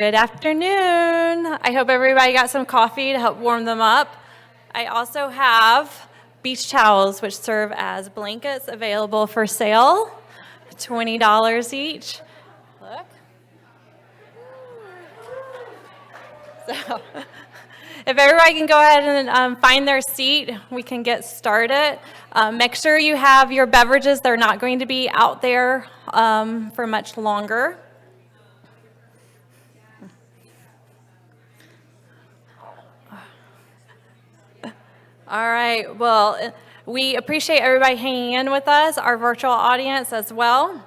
Good afternoon. I hope everybody got some coffee to help warm them up. I also have beach towels, which serve as blankets, available for sale, $20 each. Look. So, if everybody can go ahead and find their seat, we can get started. Make sure you have your beverages. They're not going to be out there for much longer. All right, well, we appreciate everybody hanging in with us, our virtual audience as well.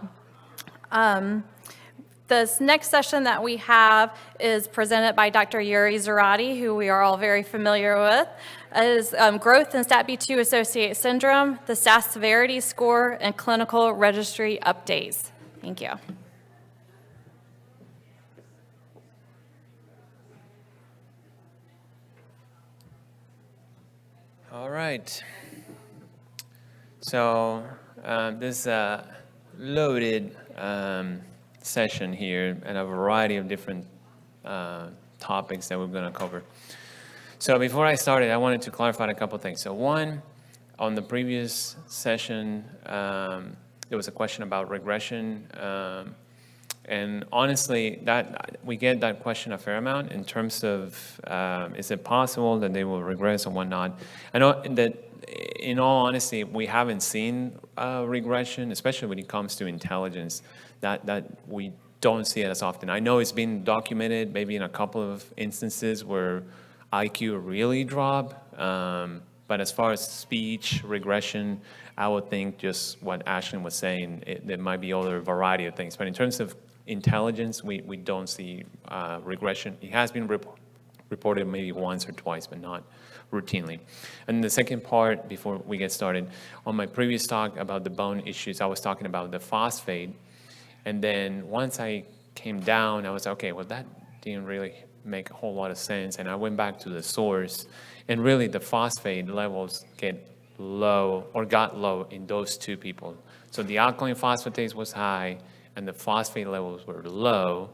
This next session that we have is presented by Dr. Yuri Zarate, who we are all very familiar with. It is Growth in SATB2-Associated Syndrome, the SAS-Severity Score, and Clinical Registry Updates. Thank you. All right. So this is a loaded session here and a variety of different topics that we're going to cover. So before I started, I wanted to clarify a couple things. So one, on the previous session, there was a question about regression. And honestly, that we get that question a fair amount in terms of is it possible that they will regress or whatnot. I know that in all honesty, we haven't seen regression, especially when it comes to intelligence, that we don't see it as often. I know it's been documented maybe in a couple of instances where IQ really drop, but as far as speech regression, I would think just what Ashlyn was saying, there might be other variety of things. But in terms of intelligence, we don't see regression. It has been reported maybe once or twice, but not routinely. And the second part, before we get started, on my previous talk about the bone issues, I was talking about the phosphate. And then once I came down, I was okay, well, that didn't really make a whole lot of sense. And I went back to the source, and really the phosphate levels get low or got low in those two people. So the alkaline phosphatase was high and the phosphate levels were low.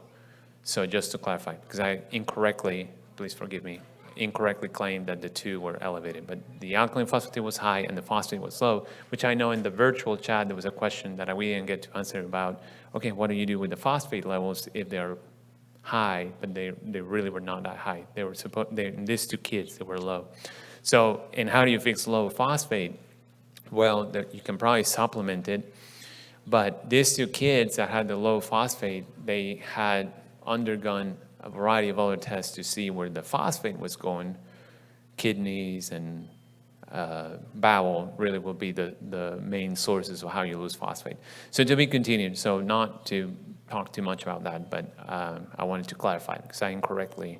So just to clarify, because I incorrectly, please forgive me, incorrectly claimed that the two were elevated, but the alkaline phosphatase was high and the phosphate was low, which I know in the virtual chat there was a question that we didn't get to answer about, okay, what do you do with the phosphate levels if they're high, but they really were not that high. They were in these two kids, they were low. So, and how do you fix low phosphate? Well, you can probably supplement it, but these two kids that had the low phosphate, they had undergone a variety of other tests to see where the phosphate was going. Kidneys and bowel really will be the main sources of how you lose phosphate. So to be continued, so not to talk too much about that, but I wanted to clarify because I incorrectly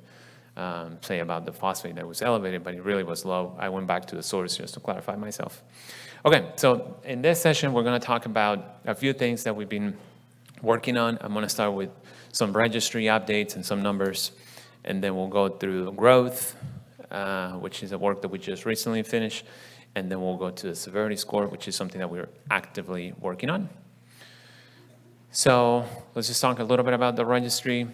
say about the phosphate that was elevated, but it really was low. I went back to the source just to clarify myself. Okay, so in this session, we're going to talk about a few things that we've been working on. I'm going to start with some registry updates and some numbers, and then we'll go through growth, which is a work that we just recently finished, and then we'll go to the severity score, which is something that we're actively working on. So let's just talk a little bit about the registry.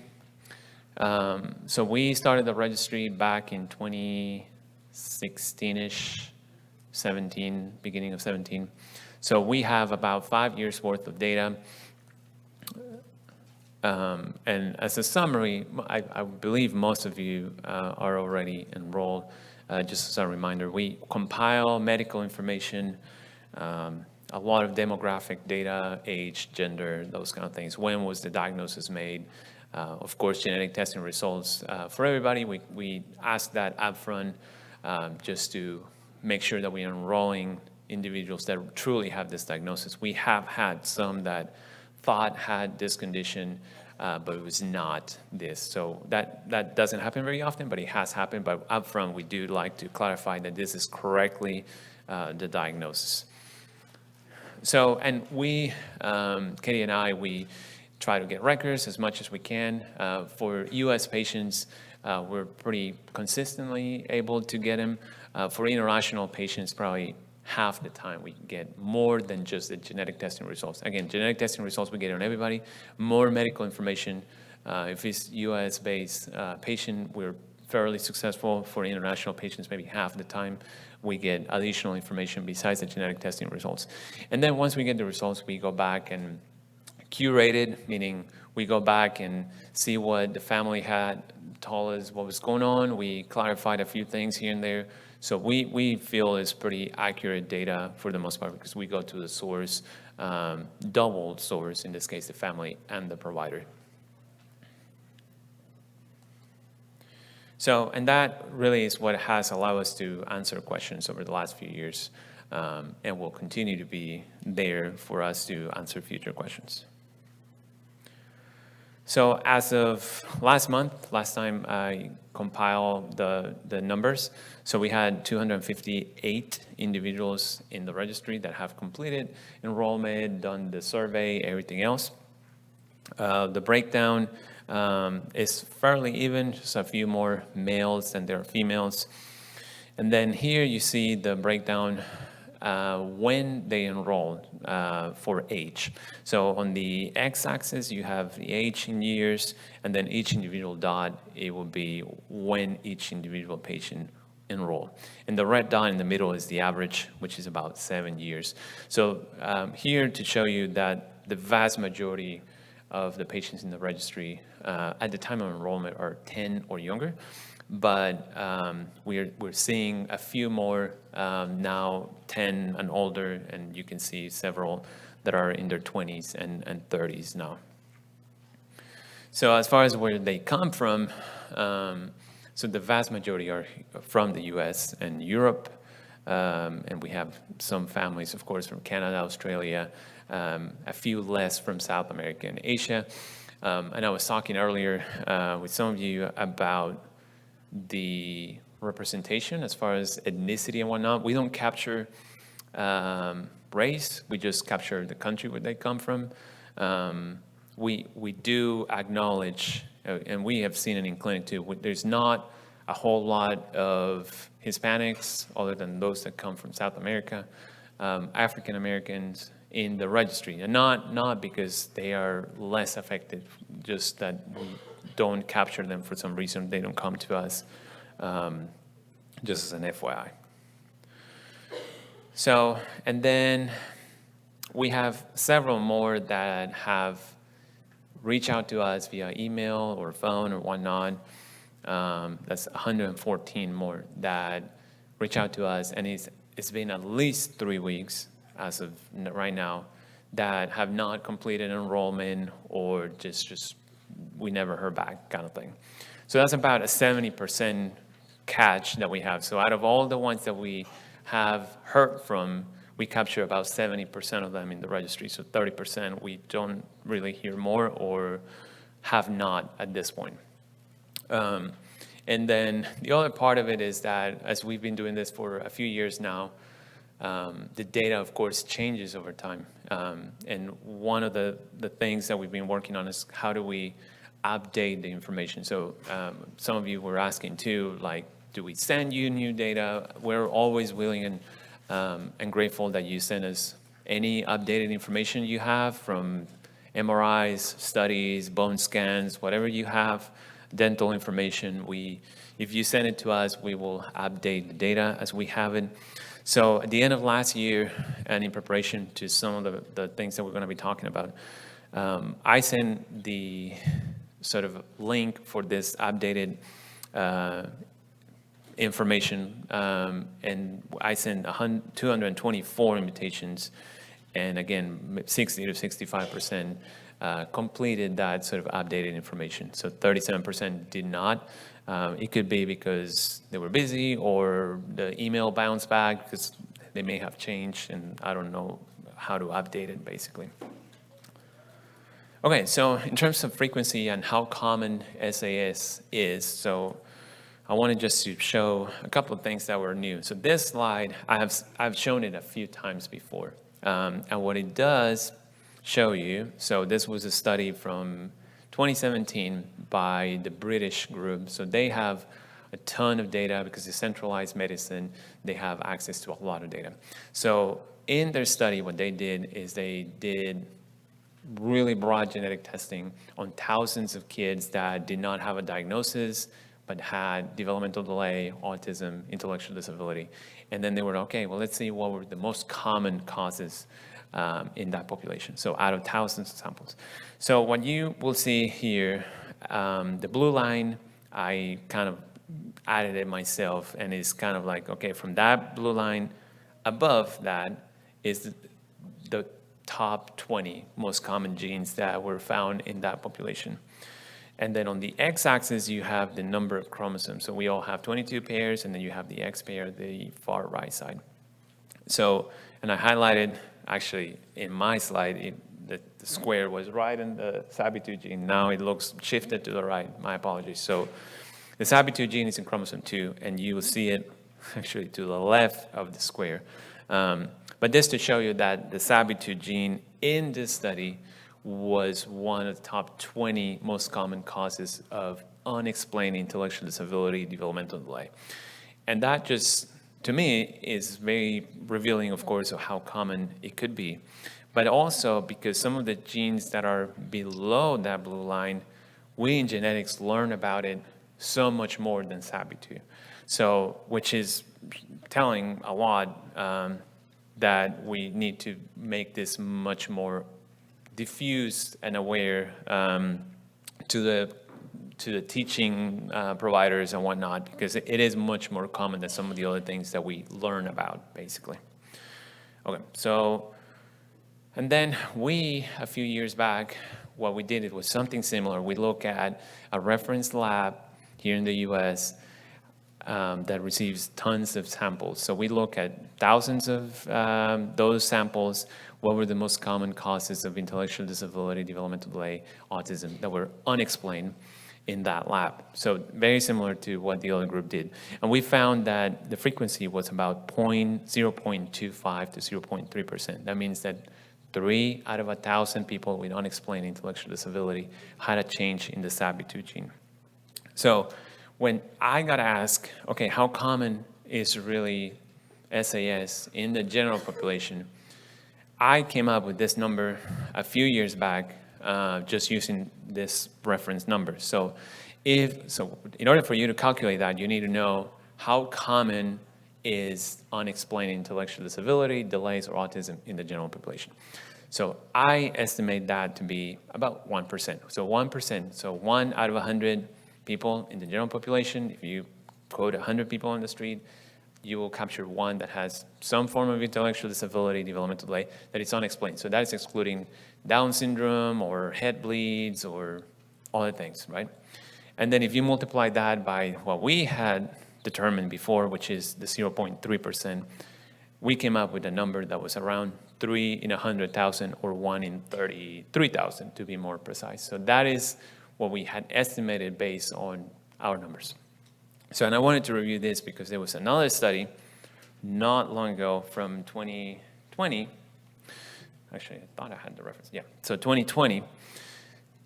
So we started the registry back in 2016-ish, 17, beginning of 17. So we have about 5 years worth of data. And as a summary, I believe most of you are already enrolled. Just as a reminder, we compile medical information, a lot of demographic data, age, gender, those kind of things. When was the diagnosis made? Of course, genetic testing results for everybody. We ask that upfront just to make sure that we're enrolling individuals that truly have this diagnosis. We have had some that thought had this condition, but it was not this. So that doesn't happen very often, but it has happened. But upfront, we do like to clarify that this is correctly the diagnosis. So, and we, Katie and I, we try to get records as much as we can. For U.S. patients, we're pretty consistently able to get them. For international patients, probably half the time we get more than just the genetic testing results. Again, genetic testing results we get on everybody. More medical information If it's US-based patient, we're fairly successful. For international patients, maybe half the time, we get additional information besides the genetic testing results. And then once we get the results, we go back and curate it, meaning we go back and see what the family had told us what was going on. We clarified a few things here and there. So we feel it's pretty accurate data for the most part because we go to the source, double source, in this case, the family and the provider. So, and that really is what has allowed us to answer questions over the last few years, and will continue to be there for us to answer future questions. So as of last time I compiled the numbers, so we had 258 individuals in the registry that have completed enrollment, done the survey, everything else. The breakdown is fairly even, just a few more males than there are females. And then here you see the breakdown when they enrolled for age. So on the x-axis, you have the age in years, and then each individual dot, it will be when each individual patient enrolled. And the red dot in the middle is the average, which is about 7 years. So here to show you that the vast majority of the patients in the registry at the time of enrollment are 10 or younger. But we're seeing a few more now 10 and older, and you can see several that are in their 20s and 30s now. So as far as where they come from, so the vast majority are from the US and Europe, and we have some families, of course, from Canada, Australia, a few less from South America and Asia. And I was talking earlier with some of you about the representation as far as ethnicity and whatnot. We don't capture race, we just capture the country where they come from. We do acknowledge, and we have seen it in clinic too, there's not a whole lot of Hispanics other than those that come from South America, African Americans in the registry, and not because they are less affected, just that we don't capture them for some reason. They don't come to us, just as an FYI. So, and then we have several more that have reached out to us via email or phone or whatnot. That's 114 more that reach out to us, and it's been at least 3 weeks as of right now that have not completed enrollment or just we never heard back kind of thing. So that's about a 70% catch that we have. So out of all the ones that we have heard from, we capture about 70% of them in the registry. So 30% we don't really hear more or have not at this point. And then the other part of it is that as we've been doing this for a few years now, the data, of course, changes over time. And one of the things that we've been working on is how do we update the information. So some of you were asking too, like, do we send you new data? We're always willing and grateful that you send us any updated information you have from MRIs, studies, bone scans, whatever you have, dental information. If you send it to us, we will update the data as we have it. So at the end of last year, and in preparation to some of the things that we're going to be talking about, I sent the sort of link for this updated information, and I sent 224 invitations, and again, 60 to 65% completed that sort of updated information. So 37% did not. It could be because they were busy or the email bounced back because they may have changed, and I don't know how to update it, basically. Okay, so in terms of frequency and how common SAS is, so I wanted just to show a couple of things that were new. So this slide, I've shown it a few times before, and what it does show you, so this was a study from 2017 by the British group. So they have a ton of data because it's centralized medicine. They have access to a lot of data. So in their study, what they did is they did really really broad genetic testing on thousands of kids that did not have a diagnosis, but had developmental delay, autism, intellectual disability. And then they were, okay, well, let's see what were the most common causes in that population. So out of thousands of samples. So what you will see here, the blue line, I kind of added it myself, and it's kind of like, okay, from that blue line above that is the top 20 most common genes that were found in that population. And then on the x-axis, you have the number of chromosomes. So we all have 22 pairs, and then you have the x pair, the far right side. So, and I highlighted, actually, in my slide, the square was right in the SATB2 gene. Now it looks shifted to the right. My apologies. So the SATB2 gene is in chromosome 2, and you will see it actually to the left of the square. But this to show you that the SATB2 gene in this study was one of the top 20 most common causes of unexplained intellectual disability, developmental delay. And that just, to me, is very revealing, of course, of how common it could be. But also because some of the genes that are below that blue line, we in genetics learn about it so much more than SATB2. So, which is telling a lot that we need to make this much more diffused and aware to the teaching providers and whatnot, because it is much more common than some of the other things that we learn about, basically. Okay, so, and then a few years back, what we did, it was something similar. We look at a reference lab here in the US that receives tons of samples. So we look at thousands of those samples. What were the most common causes of intellectual disability, developmental delay, autism that were unexplained in that lab? So very similar to what the other group did. And we found that the frequency was about 0.25 to 0.3%. That means that 3 out of 1,000 people with unexplained intellectual disability had a change in the SATB2 gene. So when I got asked, okay, how common is really SAS in the general population, I came up with this number a few years back, just using this reference number. So in order for you to calculate that, you need to know how common is unexplained intellectual disability, delays, or autism in the general population. So I estimate that to be about 1%. So 1%, so 1 out of 100 people in the general population, if you quote 100 people on the street, you will capture one that has some form of intellectual disability, developmental delay, that is unexplained. So that is excluding Down syndrome or head bleeds or other things, right? And then if you multiply that by what we had determined before, which is the 0.3%, we came up with a number that was around 3 in 100,000 or 1 in 33,000 to be more precise. So that is what we had estimated based on our numbers. So, and I wanted to review this because there was another study not long ago from 2020. Actually, I thought I had the reference. Yeah, so 2020.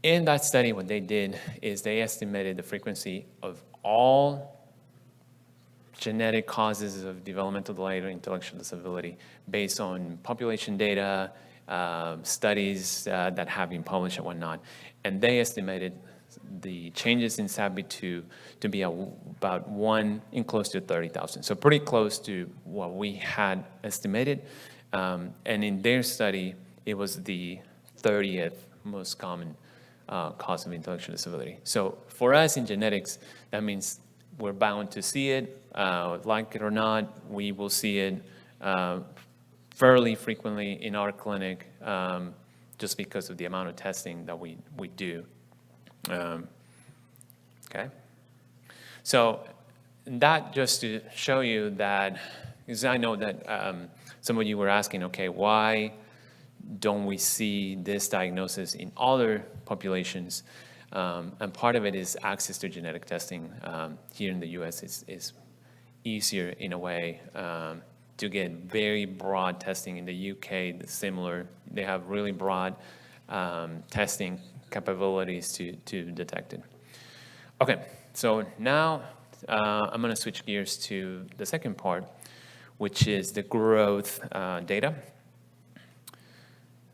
In that study, what they did is they estimated the frequency of all genetic causes of developmental delay or intellectual disability based on population data, studies that have been published and whatnot. And they estimated the changes in SATB2 to be about 1 in close to 30,000. So pretty close to what we had estimated. And in their study, it was the 30th most common cause of intellectual disability. So for us in genetics, that means we're bound to see it. Like it or not, we will see it fairly frequently in our clinic just because of the amount of testing that we do. Okay. So that just to show you that, because I know that some of you were asking, okay, why don't we see this diagnosis in other populations? And part of it is access to genetic testing here in the US is easier in a way to get very broad testing. In the UK, similar, they have really broad testing capabilities to detect it. Okay, so now I'm going to switch gears to the second part, which is the growth data.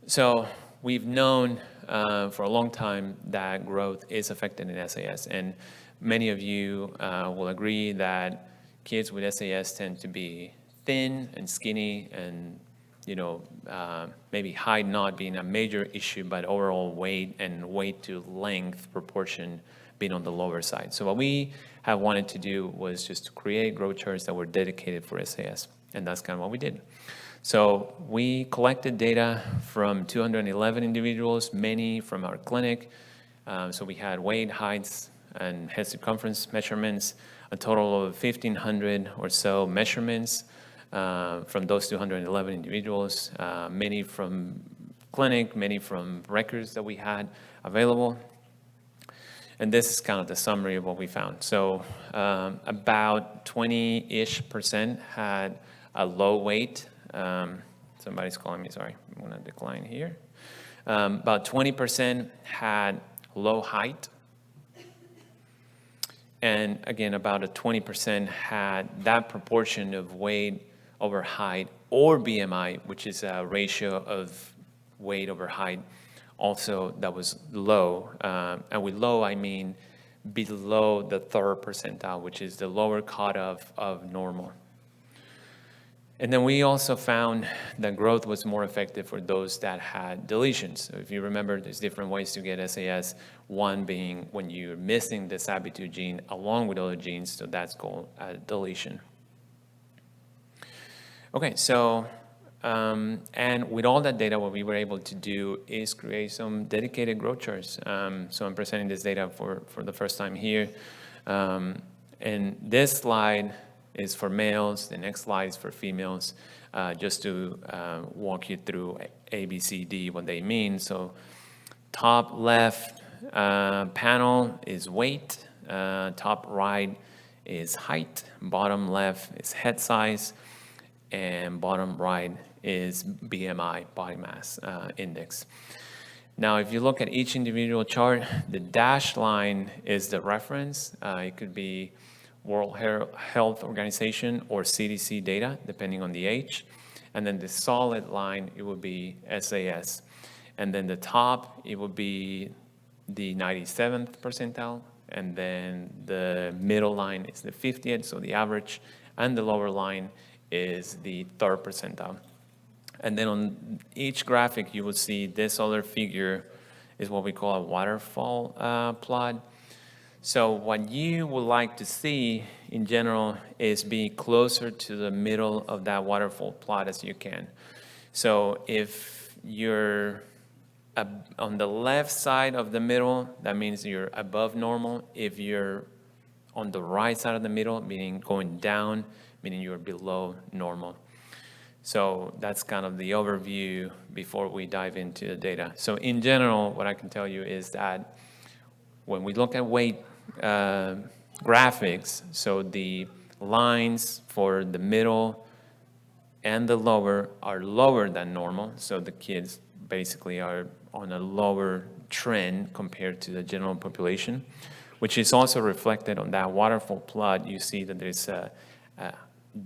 So we've known for a long time that growth is affected in SAS. And many of you will agree that kids with SAS tend to be thin and skinny, and maybe height not being a major issue, but overall weight and weight to length proportion being on the lower side. So what we have wanted to do was just to create growth charts that were dedicated for SAS, and that's kind of what we did. So we collected data from 211 individuals, many from our clinic. So we had weight, heights, and head circumference measurements, a total of 1,500 or so measurements from those 211 individuals, many from clinic, many from records that we had available. And this is kind of the summary of what we found. So about 20-ish% had a low weight. Somebody's calling me, sorry, I'm gonna decline here. About 20% had low height. And again, about a 20% had that proportion of weight over height or BMI, which is a ratio of weight over height, also that was low. And with low, I mean below the third percentile, which is the lower cutoff of normal. And then we also found that growth was more effective for those that had deletions. So if you remember, there's different ways to get SAS, one being when you're missing the SATB2 gene along with other genes, so that's called a deletion. Okay, so, and with all that data, what we were able to do is create some dedicated growth charts. So I'm presenting this data for the first time here. And this slide is for males, the next slide is for females, just to walk you through A, B, C, D, what they mean. So top left panel is weight, top right is height, bottom left is head size, and bottom right is BMI, body mass index. Now, if you look at each individual chart, the dashed line is the reference. It could be World Health Organization or CDC data, depending on the age. And then the solid line, it would be SAS. And then the top, it would be the 97th percentile. And then the middle line is the 50th, so the average. And the lower line is the third percentile. And then on each graphic, you will see this other figure is what we call a waterfall plot. So what you would like to see in general is be closer to the middle of that waterfall plot as you can. So if you're on the left side of the middle, that means you're above normal. If you're on the right side of the middle, meaning going down, meaning you're below normal. So that's kind of the overview before we dive into the data. So in general, what I can tell you is that when we look at weight graphics, so the lines for the middle and the lower are lower than normal. So the kids basically are on a lower trend compared to the general population, which is also reflected on that waterfall plot. You see that there's a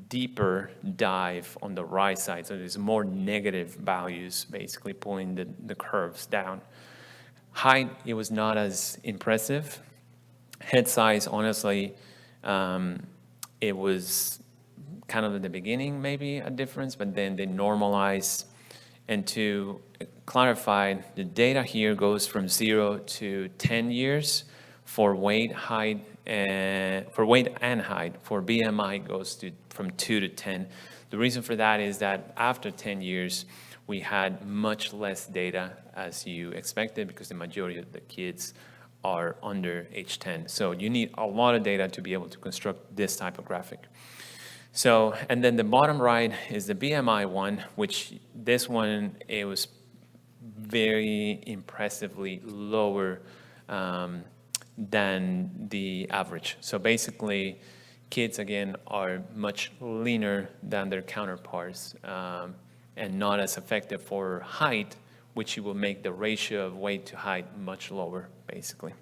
deeper dive on the right side. So there's more negative values basically pulling the curves down. Height, it was not as impressive. Head size, honestly, it was kind of at the beginning maybe a difference, but then they normalized. And to clarify, the data here goes from 0 to 10 years for weight, height, and for weight and height. For BMI goes from 2 to 10. The reason for that is that after 10 years, we had much less data as you expected because the majority of the kids are under age 10. So you need a lot of data to be able to construct this type of graphic. So, and then the bottom right is the BMI one, which this one, it was very impressively lower than the average. So basically, kids, again, are much leaner than their counterparts and not as effective for height, which will make the ratio of weight to height much lower, basically.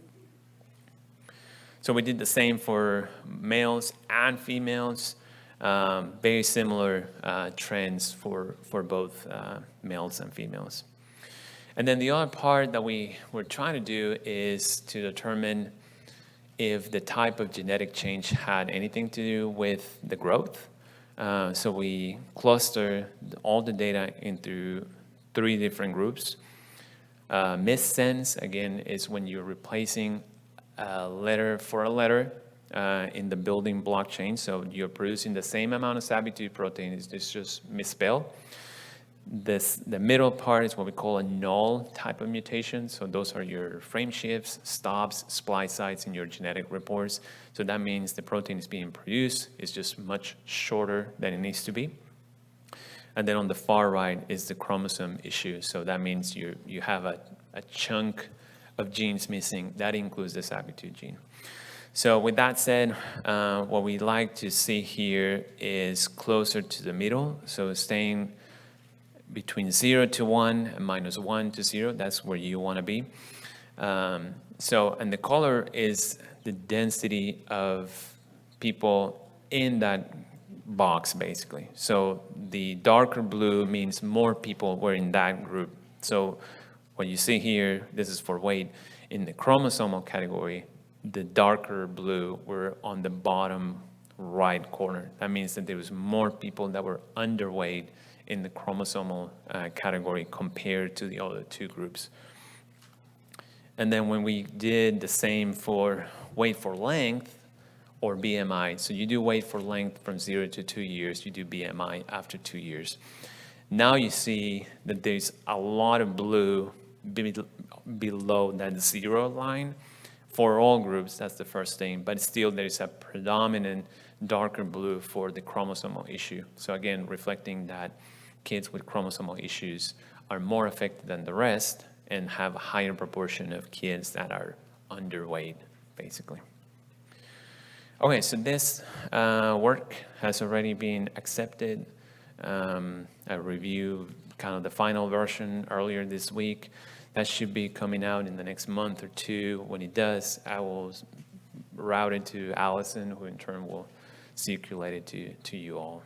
So we did the same for males and females, very similar trends for both males and females. And then the other part that we were trying to do is to determine if the type of genetic change had anything to do with the growth. So we cluster all the data into 3 different groups. Missense, again, is when you're replacing a letter for a letter in the building block chain. So you're producing the same amount of SATB2 protein, it's just misspelled. The middle part is what we call a null type of mutation. So those are your frame shifts, stops, splice sites in your genetic reports. So that means the protein is being produced. It's just much shorter than it needs to be. And then on the far right is the chromosome issue. So that means you have a chunk of genes missing. That includes the SATB2 gene. So with that said, what we like to see here is closer to the middle. So staying between 0 to 1 and -1 to 0, that's where you want to be. And the color is the density of people in that box, basically. So the darker blue means more people were in that group. So what you see here, this is for weight, in the chromosomal category, the darker blue were on the bottom right corner. That means that there was more people that were underweight in the chromosomal category compared to the other 2 groups. And then when we did the same for weight for length or BMI, so you do weight for length from 0 to 2 years, you do BMI after 2 years. Now you see that there's a lot of blue below that 0 line for all groups. That's the first thing, but still there's a predominant darker blue for the chromosomal issue. So again, reflecting that kids with chromosomal issues are more affected than the rest and have a higher proportion of kids that are underweight, basically. Okay, so this work has already been accepted. I reviewed kind of the final version earlier this week. That should be coming out in the next month or 2. When it does, I will route it to Allison, who in turn will circulate it to you all.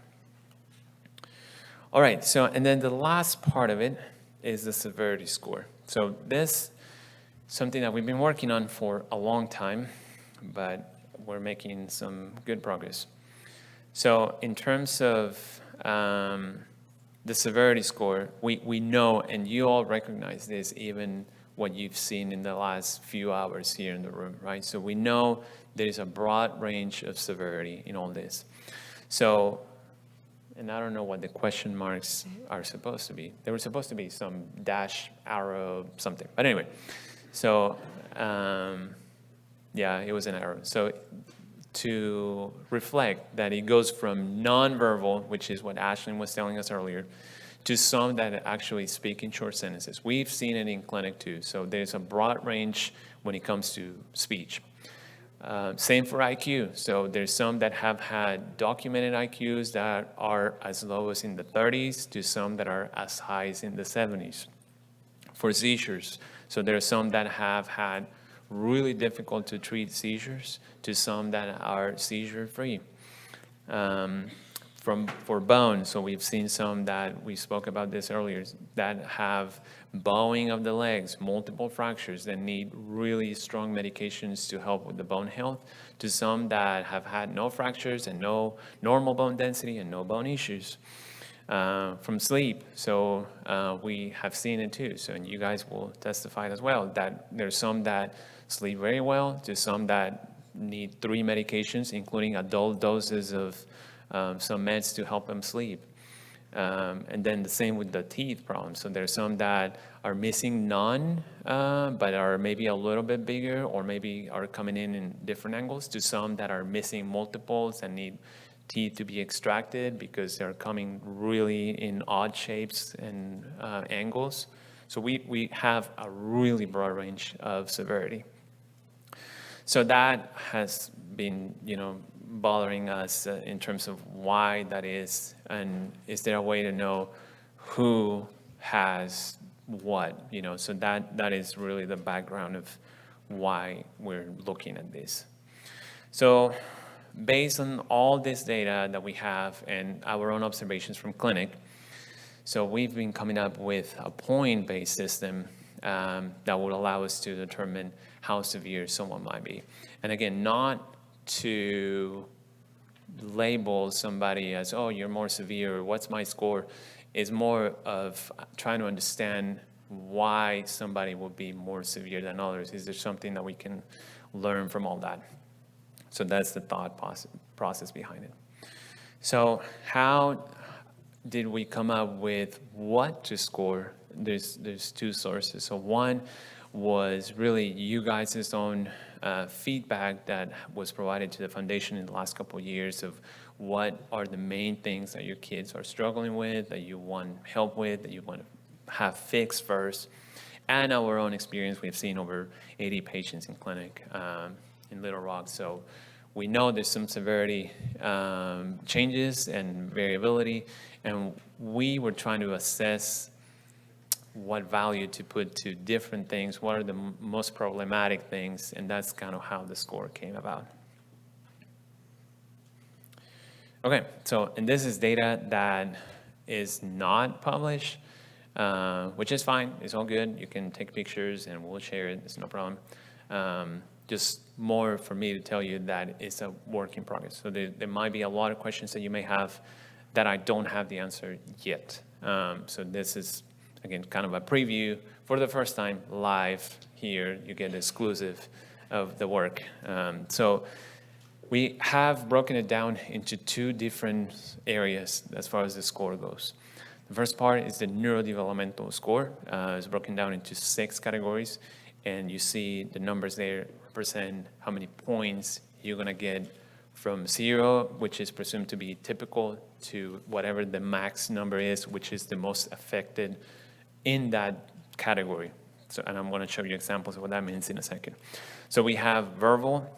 All right, so, and then the last part of it is the severity score. So this, something that we've been working on for a long time, but we're making some good progress. So in terms of the severity score, we know, and you all recognize this, even what you've seen in the last few hours here in the room, right? So we know there's a broad range of severity in all this. So, and I don't know what the question marks are supposed to be. There were supposed to be some dash, arrow, something. But anyway, so yeah, it was an arrow. So to reflect that it goes from nonverbal, which is what Ashlyn was telling us earlier, to some that actually speak in short sentences. We've seen it in clinic too. So there's a broad range when it comes to speech. Same for IQ. So there's some that have had documented IQs that are as low as in the 30s to some that are as high as in the 70s. For seizures, so there are some that have had really difficult to treat seizures to some that are seizure-free. For bone, so we've seen some that we spoke about this earlier that have bowing of the legs, multiple fractures that need really strong medications to help with the bone health, to some that have had no fractures and no normal bone density and no bone issues. From sleep, so we have seen it too, so and you guys will testify as well, that there's some that sleep very well, to some that need 3 medications, including adult doses of some meds to help them sleep. And then the same with the teeth problem. So there's some that are missing none, but are maybe a little bit bigger, or maybe are coming in different angles, to some that are missing multiples and need teeth to be extracted because they're coming really in odd shapes and angles. So we have a really broad range of severity. So that has been, bothering us in terms of why that is, and is there a way to know who has what, so that is really the background of why we're looking at this. So based on all this data that we have and our own observations from clinic, so we've been coming up with a point-based system that will allow us to determine how severe someone might be. And again, not to label somebody as, oh, you're more severe, or what's my score, is more of trying to understand why somebody will be more severe than others. Is there something that we can learn from all that? So that's the thought process behind it. So how did we come up with what to score? There's two sources. So one was really you guys' own feedback that was provided to the foundation in the last couple of years of what are the main things that your kids are struggling with, that you want help with, that you want to have fixed first. And our own experience, we've seen over 80 patients in clinic in Little Rock. So we know there's some severity changes and variability, and we were trying to assess what value to put to different things, what are the most problematic things, and that's kind of how the score came about. Okay, so, and this is data that is not published, which is fine, it's all good. You can take pictures and we'll share it, it's no problem. Just more for me to tell you that it's a work in progress. So there might be a lot of questions that you may have that I don't have the answer yet. So this is, again, kind of a preview for the first time live here. You get exclusive of the work. So we have broken it down into two different areas as far as the score goes. The first part is the neurodevelopmental score. It's broken down into 6 categories, and you see the numbers there represent how many points you're going to get from 0, which is presumed to be typical, to whatever the max number is, which is the most affected in that category. So, and I'm going to show you examples of what that means in a second. So we have verbal,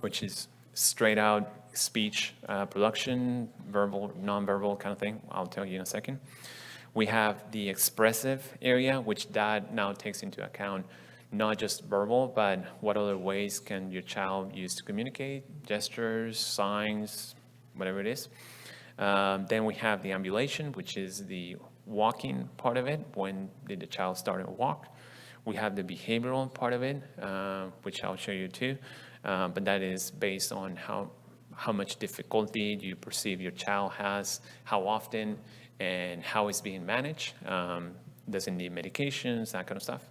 which is straight out speech production, verbal, nonverbal kind of thing. I'll tell you in a second. We have the expressive area, which that now takes into account not just verbal, but what other ways can your child use to communicate, gestures, signs, whatever it is. Then we have the ambulation, which is the walking part of it. When did the child start to walk? We have the behavioral part of it, which I'll show you too. But that is based on how much difficulty do you perceive your child has, how often, and how it's being managed. Does it need medications, that kind of stuff.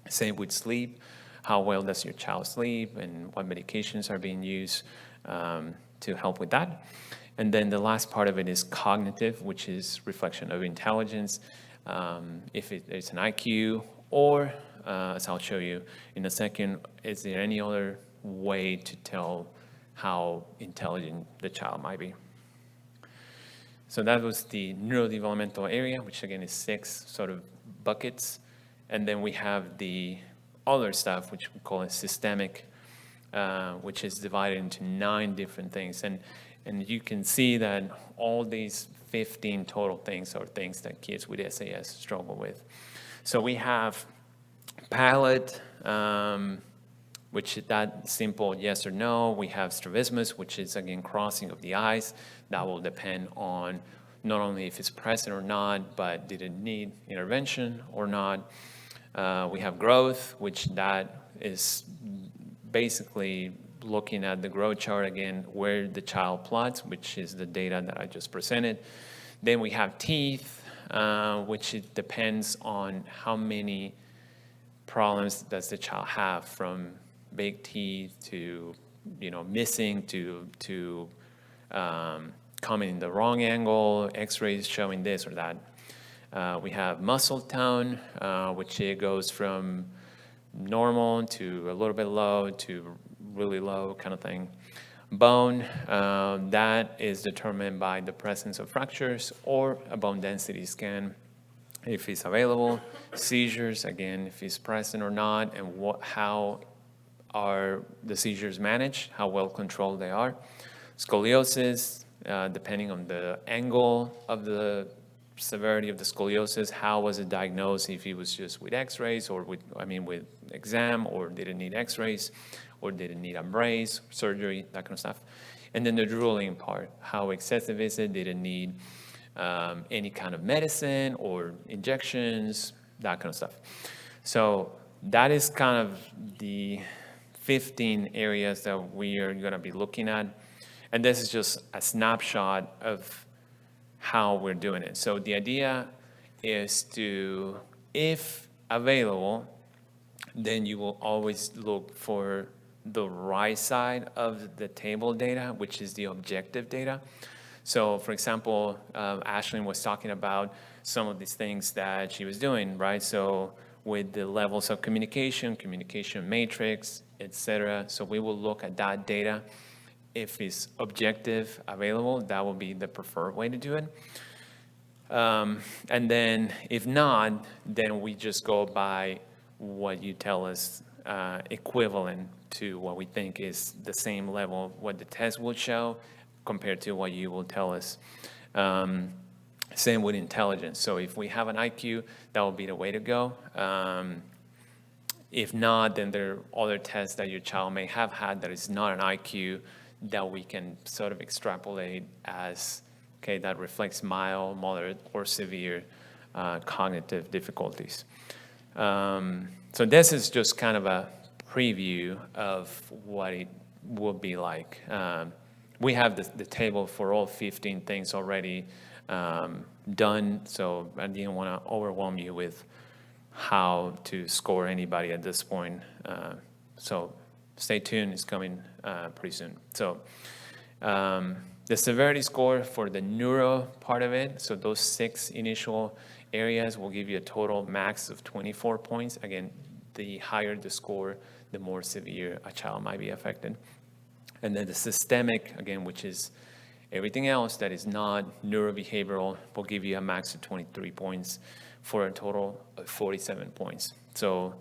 Same with sleep. How well does your child sleep, and what medications are being used to help with that. And then the last part of it is cognitive, which is reflection of intelligence. If it's an IQ, or as I'll show you in a second, is there any other way to tell how intelligent the child might be? So that was the neurodevelopmental area, which again is 6 sort of buckets. And then we have the other stuff, which we call it systemic, which is divided into 9 different things. And you can see that all these 15 total things are things that kids with SAS struggle with. So we have palate, which is that simple yes or no. We have strabismus, which is, again, crossing of the eyes. That will depend on not only if it's present or not, but did it need intervention or not. We have growth, which that is basically looking at the growth chart again, where the child plots, which is the data that I just presented. Then we have teeth, which it depends on how many problems does the child have, from big teeth to missing to coming in the wrong angle, x-rays showing this or that. We have muscle tone, which it goes from normal to a little bit low to really low kind of thing. Bone, that is determined by the presence of fractures or a bone density scan, if it's available. Seizures, again, if it's present or not, and how are the seizures managed, how well controlled they are. Scoliosis, depending on the angle of the severity of the scoliosis, how was it diagnosed, if it was just with x-rays or with exam, or did it need x-rays, or did it need a brace, surgery, that kind of stuff. And then the drooling part, how excessive is it, did it need any kind of medicine or injections, that kind of stuff. So that is kind of the 15 areas that we are going to be looking at. And this is just a snapshot of how we're doing it. So the idea is to, if available, then you will always look for the right side of the table data, which is the objective data. So for example, Ashlyn was talking about some of these things that she was doing, right? So with the levels of communication matrix, et cetera. So we will look at that data. If it's objective available, that will be the preferred way to do it. And then if not, then we just go by what you tell us equivalent to what we think is the same level, what the test will show compared to what you will tell us. Same with intelligence. So if we have an IQ, that will be the way to go. If not, then there are other tests that your child may have had that is not an IQ that we can sort of extrapolate as, okay, that reflects mild, moderate, or severe cognitive difficulties. So this is just kind of a preview of what it will be like. We have the table for all 15 things already done, so I didn't want to overwhelm you with how to score anybody at this point. So stay tuned, it's coming pretty soon. So the severity score for the neuro part of it, so those 6 initial areas will give you a total max of 24 points. Again, the higher the score, the more severe a child might be affected. And then the systemic, again, which is everything else that is not neurobehavioral, will give you a max of 23 points for a total of 47 points. So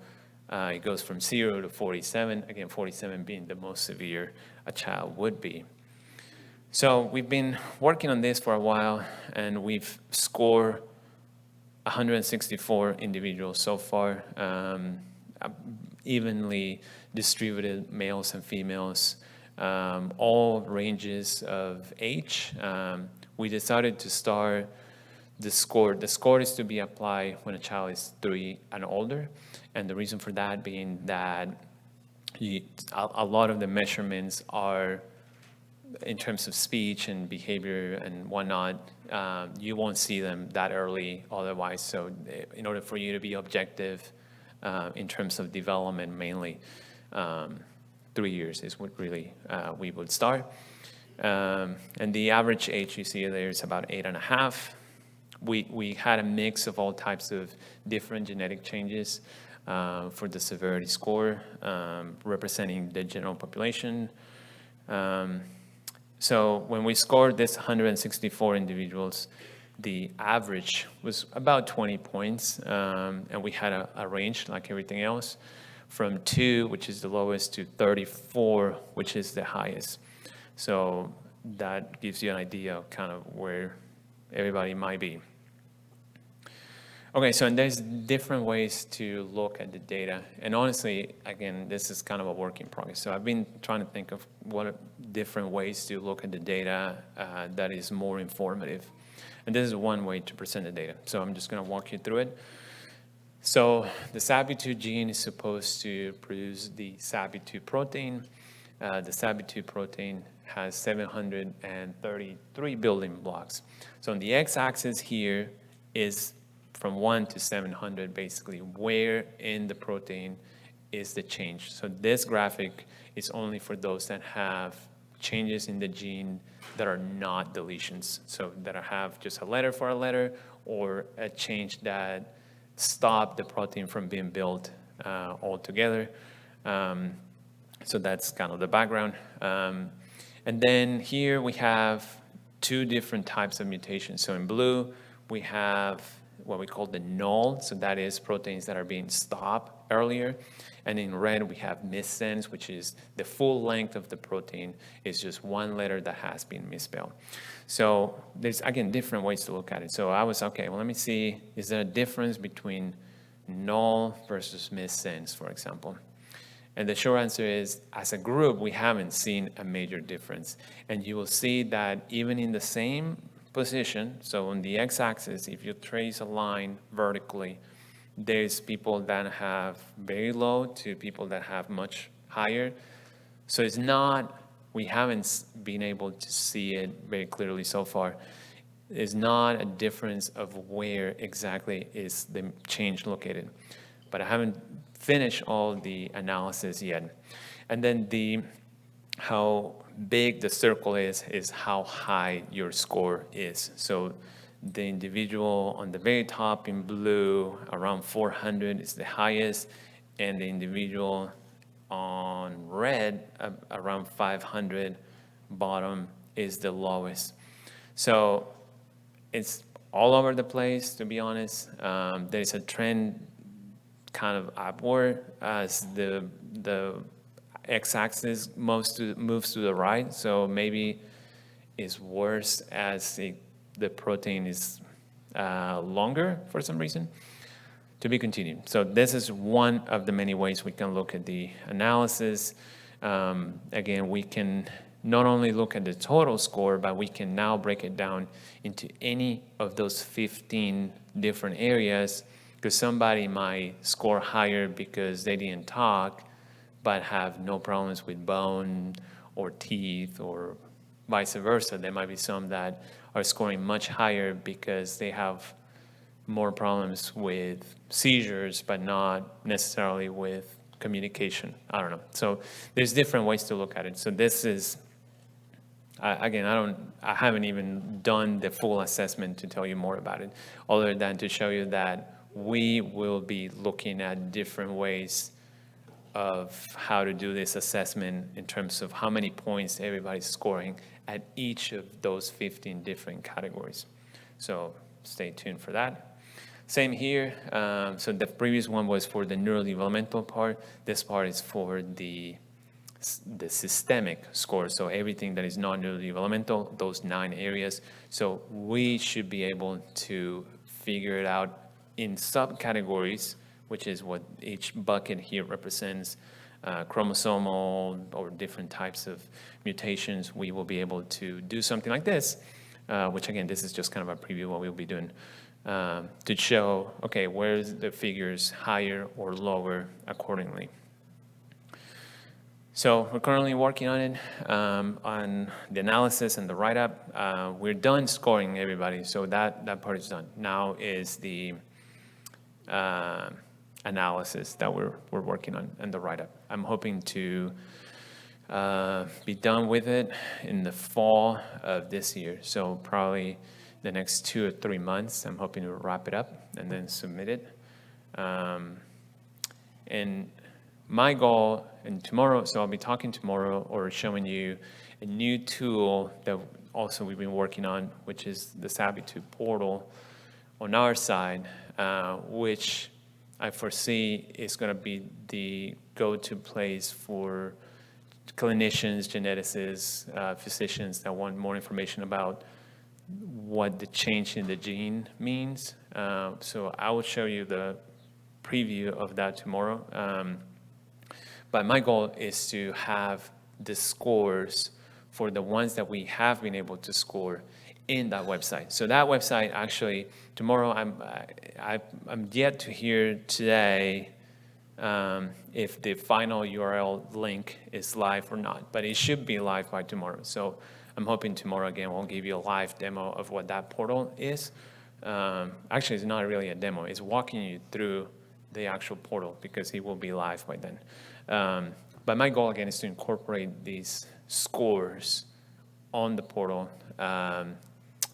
it goes from 0 to 47, again, 47 being the most severe a child would be. So we've been working on this for a while, and we've scored 164 individuals so far, evenly distributed males and females, all ranges of age. We decided to start the score. The score is to be applied when a child is 3 and older, and the reason for that being that a lot of the measurements are in terms of speech and behavior and whatnot. You won't see them that early otherwise. So in order for you to be objective in terms of development, mainly 3 years is what really we would start. And the average age you see there is about 8.5. We had a mix of all types of different genetic changes for the severity score, representing the general population. So when we scored this 164 individuals, the average was about 20 points, and we had a range like everything else, from 2, which is the lowest, to 34, which is the highest. So that gives you an idea of kind of where everybody might be. Okay, so and there's different ways to look at the data. And honestly, again, this is kind of a work in progress. So I've been trying to think of what are different ways to look at the data that is more informative. And this is one way to present the data. So I'm just going to walk you through it. So the SATB2 gene is supposed to produce the SATB2 protein. The SATB2 protein has 733 building blocks. So on the x-axis here is from 1 to 700, basically, where in the protein is the change. So this graphic is only for those that have changes in the gene that are not deletions. So that have just a letter for a letter, or a change that stop the protein from being built altogether. So that's kind of the background. And then here we have 2 different types of mutations. So in blue, we have what we call the null, so that is proteins that are being stopped earlier. And in red, we have missense, which is the full length of the protein is just one letter that has been misspelled. So there's, again, different ways to look at it. So I was, okay, well, let me see, is there a difference between null versus missense, for example? And the short answer is, as a group, we haven't seen a major difference. And you will see that even in the same position, so on the x-axis, if you trace a line vertically, There's people that have very low to people that have much higher. So it's not, we haven't been able to see it very clearly so far. It's not a difference of where exactly is the change located. But I haven't finished all the analysis yet. And then how big the circle is how high your score is. So the individual on the very top in blue, around 400 is the highest, and the individual on red, around 500, bottom is the lowest. So it's all over the place, to be honest. There's a trend kind of upward as the x-axis moves to the right. So maybe it's worse as the protein is longer for some reason. To be continued. So this is one of the many ways we can look at the analysis. Again, we can not only look at the total score, but we can now break it down into any of those 15 different areas, because somebody might score higher because they didn't talk, but have no problems with bone or teeth, or vice versa. There might be some that are scoring much higher because they have more problems with seizures, but not necessarily with communication. I don't know. So there's different ways to look at it. So this is, again, I haven't even done the full assessment to tell you more about it, other than to show you that we will be looking at different ways of how to do this assessment in terms of how many points everybody's scoring at each of those 15 different categories. So stay tuned for that. Same here. So the previous one was for the neurodevelopmental part. This part is for the systemic score. So everything that is not neurodevelopmental, those 9 areas. So we should be able to figure it out in subcategories, which is what each bucket here represents, chromosomal or different types of mutations. We will be able to do something like this, which again, this is just kind of a preview of what we'll be doing. To show, okay, where's the figures higher or lower accordingly. So we're currently working on it, on the analysis and the write-up. We're done scoring everybody, so that part is done. Now is the analysis that we're working on and the write-up. I'm hoping to be done with it in the fall of this year, so probably the next 2 or 3 months. I'm hoping to wrap it up and then submit it. And my goal, and tomorrow, so I'll be talking tomorrow or showing you a new tool that also we've been working on, which is the SATB2 portal on our side, which I foresee is going to be the go-to place for clinicians, geneticists, physicians that want more information about what the change in the gene means. So I will show you the preview of that tomorrow. But my goal is to have the scores for the ones that we have been able to score in that website. So that website, actually, tomorrow, I'm yet to hear today if the final URL link is live or not, but it should be live by tomorrow. So I'm hoping tomorrow, again, we'll give you a live demo of what that portal is. Actually, it's not really a demo. It's walking you through the actual portal because it will be live by then. But my goal, again, is to incorporate these scores on the portal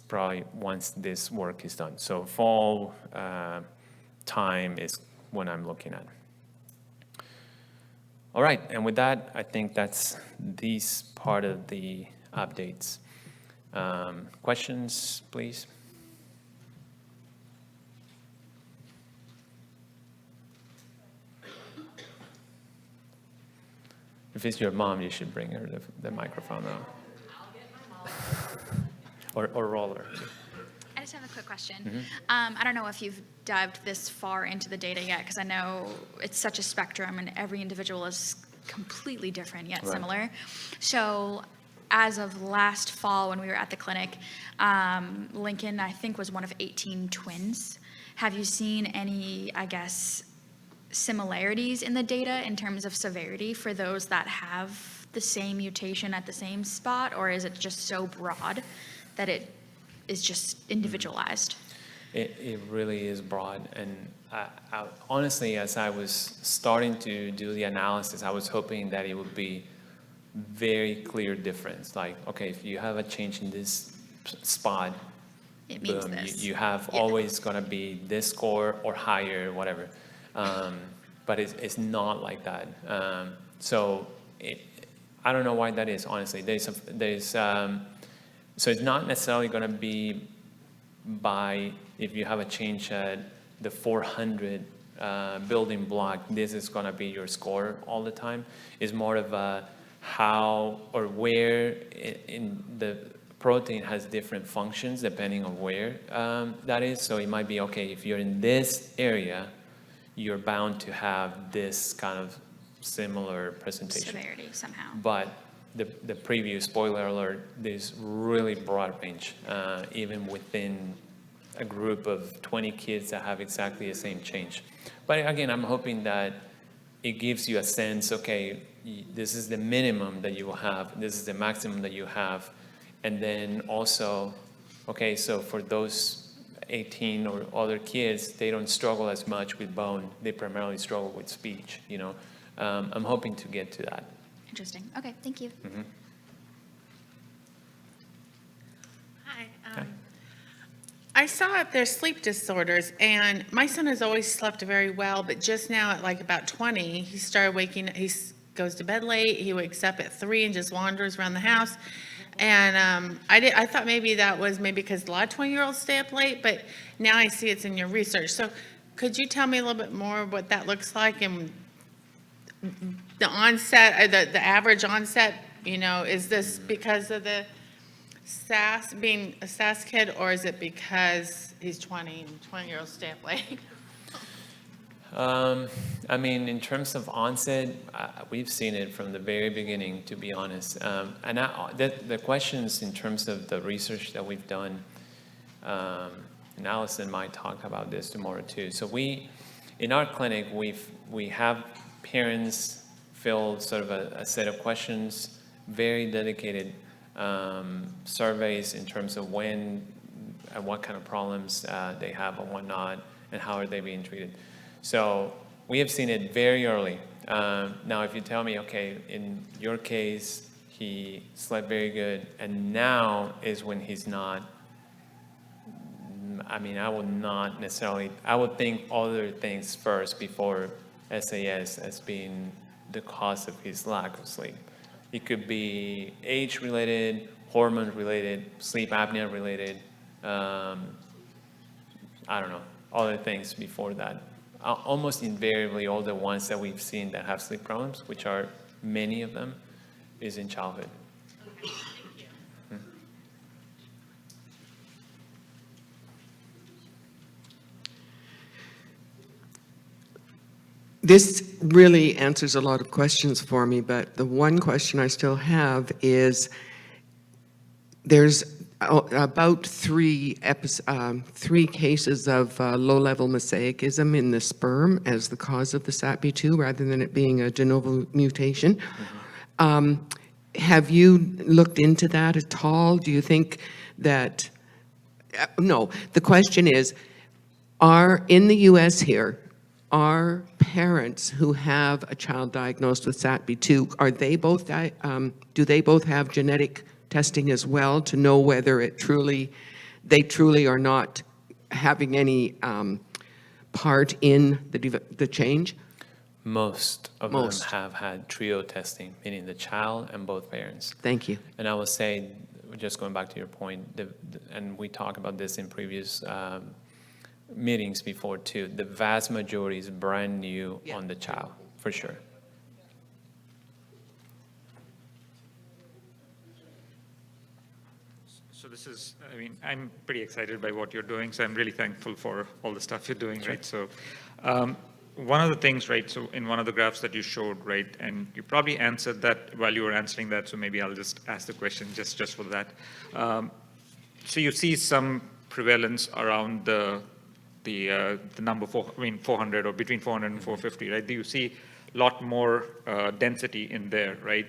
probably once this work is done. So fall time is when I'm looking at. All right, and with that, I think that's this part of the updates. Questions, please? If it's your mom, you should bring her the microphone now. I'll get my mom. or roller. I just have a quick question. Mm-hmm. I don't know if you've dived this far into the data yet, because I know it's such a spectrum and every individual is completely different yet Right. similar. So as of last fall when we were at the clinic, Lincoln, I think, was one of 18 twins. have you seen any, I guess, similarities in the data in terms of severity for those that have the same mutation at the same spot, or is it just so broad that it is just individualized? It really is broad, and honestly, as I was starting to do the analysis, I was hoping that it would be very clear difference. Like, okay, if you have a change in this spot, It means boom, this. you have always gonna be this score or higher, whatever. But it's not like that. So I don't know why that is, honestly. So it's not necessarily gonna be by, if you have a change at the 400 building block, this is gonna be your score all the time. It's more of a how or where in the protein has different functions depending on where that is. So it might be, okay, if you're in this area, you're bound to have this kind of similar presentation. Severity somehow. But the preview, spoiler alert, there's really broad range, even within a group of 20 kids that have exactly the same change. But again, I'm hoping that it gives you a sense, okay, this is the minimum that you will have, this is the maximum that you have, and then also, okay, so for those 18 or other kids, they don't struggle as much with bone, they primarily struggle with speech, you know. I'm hoping to get to that. Interesting. Okay, thank you. Mm-hmm. Hi. Okay. I saw there's sleep disorders, and my son has always slept very well, but just now at like about 20, he started waking, goes to bed late, he wakes up at 3 and just wanders around the house. And I thought maybe that was maybe because a lot of 20-year-olds stay up late, but now I see it's in your research. So could you tell me a little bit more what that looks like and the onset, the average onset, you know, is this because of the SAS, being a SAS kid, or is it because he's 20 and 20-year-olds stay up late? I mean, in terms of onset, we've seen it from the very beginning, to be honest. And the questions in terms of the research that we've done, and Allison might talk about this tomorrow too. So in our clinic, we have parents fill sort of a set of questions, very dedicated surveys in terms of when and what kind of problems they have and whatnot, and how are they being treated. So we have seen it very early. Now, if you tell me, okay, in your case, he slept very good, and now is when he's not, I mean, I would not necessarily, I would think other things first before SAS as being the cause of his lack of sleep. It could be age-related, hormone-related, sleep apnea-related, I don't know, other things before that. Almost invariably, all the ones that we've seen that have sleep problems, which are many of them, is in childhood. Okay, thank you. This really answers a lot of questions for me, but the one question I still have is there's about three cases of low-level mosaicism in the sperm as the cause of the SATB2 rather than it being a de novo mutation. Mm-hmm. Have you looked into that at all? Do you think that, no, the question is, in the US here, are parents who have a child diagnosed with SATB2, do they both have genetic testing as well to know whether they truly are not having any part in the change? Most of them have had trio testing, meaning the child and both parents. Thank you. And I will say, just going back to your point, and we talked about this in previous meetings before too, the vast majority is brand new on the child, for sure. So this is, I mean, I'm pretty excited by what you're doing, so I'm really thankful for all the stuff you're doing, right? So one of the things, right, so in one of the graphs that you showed, right, and you probably answered that while you were answering that, so maybe I'll just ask the question just for that. So you see some prevalence around the the number 400 or between 400 and 450, right? Do you see a lot more density in there, right?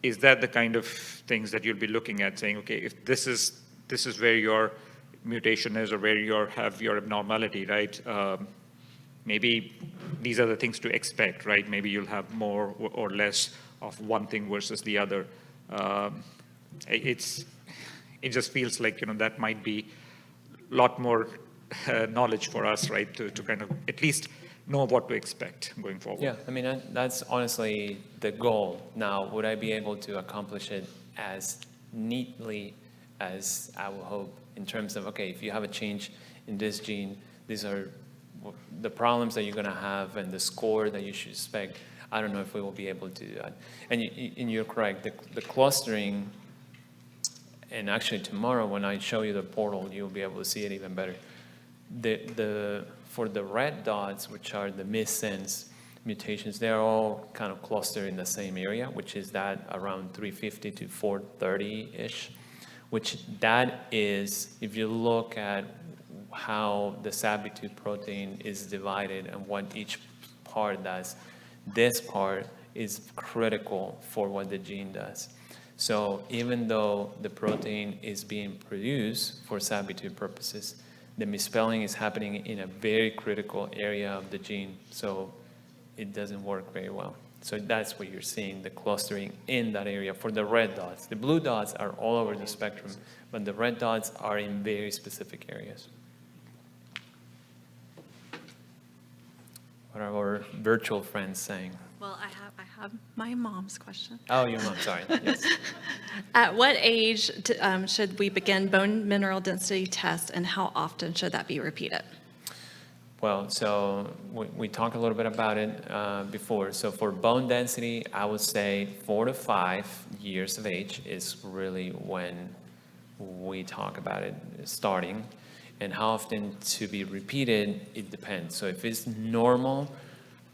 Is that the kind of things that you'll be looking at, saying, okay, if this is where your mutation is or where you have your abnormality, right? Maybe these are the things to expect, right? Maybe you'll have more or less of one thing versus the other. It just feels like, that might be a lot more knowledge for us, right? To kind of at least know what to expect going forward. Yeah, I mean, that's honestly the goal. Now, would I be able to accomplish it as neatly as I would hope in terms of, okay, if you have a change in this gene, these are the problems that you're going to have and the score that you should expect. I don't know if we will be able to do that. And you're correct, the clustering, and actually tomorrow when I show you the portal, you'll be able to see it even better. For the red dots, which are the missense mutations, they're all kind of clustered in the same area, which is that around 350 to 430-ish, which that is, if you look at how the SATB2 protein is divided and what each part does, this part is critical for what the gene does. So even though the protein is being produced for SATB2 purposes, the misspelling is happening in a very critical area of the gene, so it doesn't work very well. So that's what you're seeing, the clustering in that area for the red dots. The blue dots are all over the spectrum, but the red dots are in very specific areas. What are our virtual friends saying? Well, I have my mom's question. Oh, your mom, sorry. Yes. At what age should we begin bone mineral density tests, and how often should that be repeated? Well, so we talked a little bit about it before. So for bone density, I would say 4 to 5 years of age is really when we talk about it starting. And how often to be repeated, it depends. So if it's normal,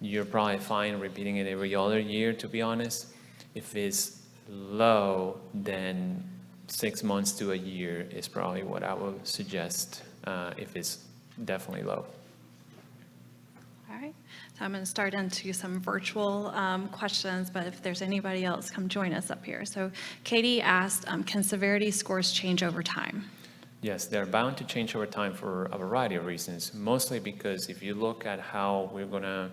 you're probably fine repeating it every other year, to be honest. If it's low, then 6 months to a year is probably what I would suggest if it's definitely low. All right, so I'm going to start into some virtual questions, but if there's anybody else, come join us up here. So Katie asked, can severity scores change over time? Yes, they're bound to change over time for a variety of reasons, mostly because if you look at how we're going to